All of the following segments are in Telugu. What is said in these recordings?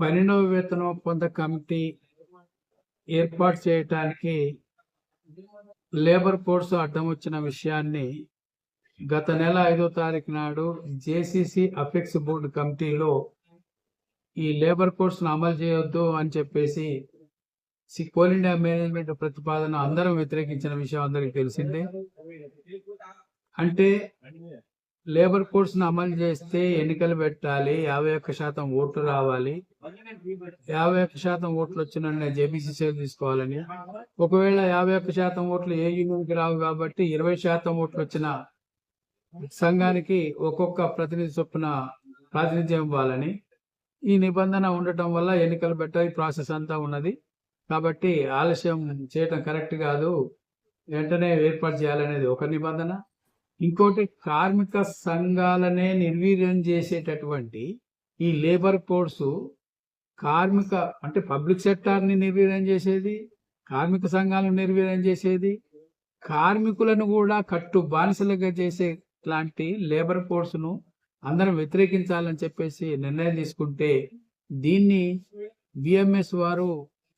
12వ వేతన ఒప్పంద కమిటీ ఏర్పాటు చేయటానికి లేబర్ కోడ్స్ అడ్డం వచ్చిన విషయాన్ని గత నెల 5వ తారీఖు నాడు జేసీసీ అపెక్స్ బోర్డు కమిటీలో ఈ లేబర్ కోడ్స్ అమలు చేయొద్దు అని చెప్పేసి కోల్ ఇండియా మేనేజ్మెంట్ ప్రతిపాదన అందరం వ్యతిరేకించిన విషయం అందరికీ తెలిసిందే. అంటే లేబర్ కోడ్స్ అమలు చేస్తే ఎన్నికలు పెట్టాలి, 51% ఓట్లు రావాలి, 51% ఓట్లు వచ్చిన జేబీసీసీ తీసుకోవాలని. ఒకవేళ 51% ఓట్లు ఏ యూనియన్కి రావు కాబట్టి 20% ఓట్లు వచ్చిన సంఘానికి ఒక్కొక్క ప్రతినిధి చొప్పున ప్రాతినిధ్యం ఇవ్వాలని ఈ నిబంధన ఉండటం వల్ల ఎన్నికలు పెట్టాలి ప్రాసెస్ అంతా ఉన్నది. కాబట్టి ఆలస్యం చేయటం కరెక్ట్ కాదు, వెంటనే ఏర్పాటు చేయాలనేది ఒక నిబంధన. ఇంకోటి, కార్మిక సంఘాలనే నిర్వీర్యం చేసేటటువంటి ఈ లేబర్ కోడ్స్ కార్మిక అంటే పబ్లిక్ సెక్టార్ని నిర్వీర్యం చేసేది, కార్మిక సంఘాలను నిర్వీర్యం చేసేది, కార్మికులను కూడా కట్టు బానిసలుగా చేసే లాంటి లేబర్ కోడ్స్ ను అందరం వ్యతిరేకించాలని చెప్పేసి నిర్ణయం తీసుకుంటే దీన్ని బిఎంఎస్ వారు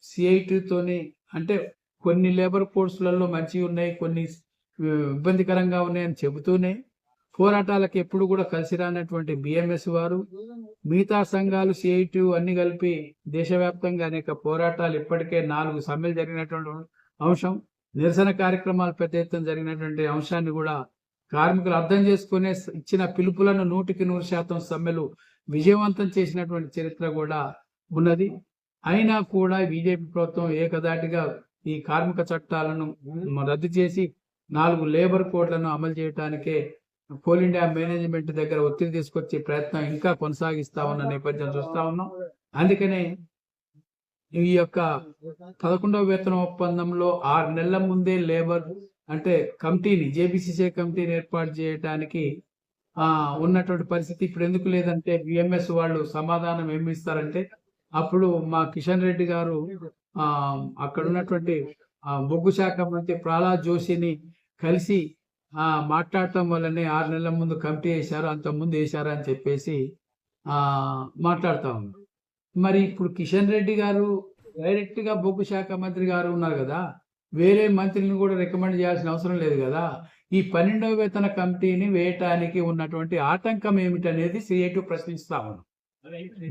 సిఐటితోని అంటే కొన్ని లేబర్ కోడ్స్లలో మంచిగా ఉన్నాయి, కొన్ని ఇబ్బందికరంగా ఉన్నాయని చెబుతూనే పోరాటాలకు ఎప్పుడు కూడా కలిసి రానటువంటి బిఎంఎస్ వారు మిగతా సంఘాలు సిఐటి అన్ని కలిపి దేశవ్యాప్తంగా అనేక పోరాటాలు ఇప్పటికే 4 సమ్మెలు జరిగినటువంటి అంశం, నిరసన కార్యక్రమాలు పెద్ద ఎత్తున జరిగినటువంటి అంశాన్ని కూడా కార్మికులు అర్థం చేసుకునే ఇచ్చిన పిలుపులను 100% సమ్మెలు విజయవంతం చేసినటువంటి చరిత్ర కూడా ఉన్నది. అయినా కూడా బీజేపీ ప్రభుత్వం ఏకదాటిగా ఈ కార్మిక చట్టాలను రద్దు చేసి 4 లేబర్ కోడ్లను అమలు చేయడానికే కోల్ ఇండియా మేనేజ్మెంట్ దగ్గర ఒత్తిడి తీసుకొచ్చే ప్రయత్నం ఇంకా కొనసాగిస్తా ఉన్న నేపథ్యం చూస్తా ఉన్నాం. అందుకనే ఈ యొక్క 11వ వేతన ఒప్పందంలో 6 నెలల ముందే లేబర్ అంటే కమిటీని జేబీసీసీ కమిటీని ఏర్పాటు చేయడానికి ఉన్నటువంటి పరిస్థితి ఇప్పుడు ఎందుకు లేదంటే బిఎంఎస్ వాళ్ళు సమాధానం ఏమి ఇస్తారంటే, అప్పుడు మా కిషన్ రెడ్డి గారు అక్కడ ఉన్నటువంటి బొగ్గు శాఖ మంత్రి ప్రహ్లాద్ జోషిని కలిసి మాట్లాడటం వల్లనే 6 నెలల ముందు కమిటీ వేశారు, అంత ముందు వేశారు అని చెప్పేసి మాట్లాడుతా ఉన్నారు. మరి ఇప్పుడు కిషన్ రెడ్డి గారు డైరెక్ట్ గా బొగ్గు శాఖ మంత్రి గారు ఉన్నారు కదా, వేరే మంత్రిని కూడా రికమెండ్ చేయాల్సిన అవసరం లేదు కదా. ఈ 12వ వేతన కమిటీని వేయటానికి ఉన్నటువంటి ఆటంకం ఏమిటనేది సిఐటి ప్రశ్నిస్తా ఉన్నాం.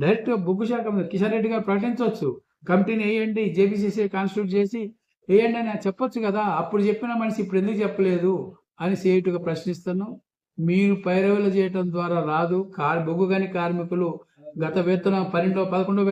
డైరెక్ట్ గా బొగ్గు శాఖ కిషన్ రెడ్డి గారు ప్రకటించవచ్చు, కమిటీని వేయండి, జేబీసీసీ కాన్స్టిట్యూట్ చేసి వేయండి అని చెప్పొచ్చు కదా. అప్పుడు చెప్పిన మనిషి ఇప్పుడు ఎందుకు చెప్పలేదు అని సిఐటిగా ప్రశ్నిస్తున్నాం. మీరు పైరవీలు చేయటం ద్వారా రాదు. బొగ్గు గని కార్మికులు గత వేతన 11వ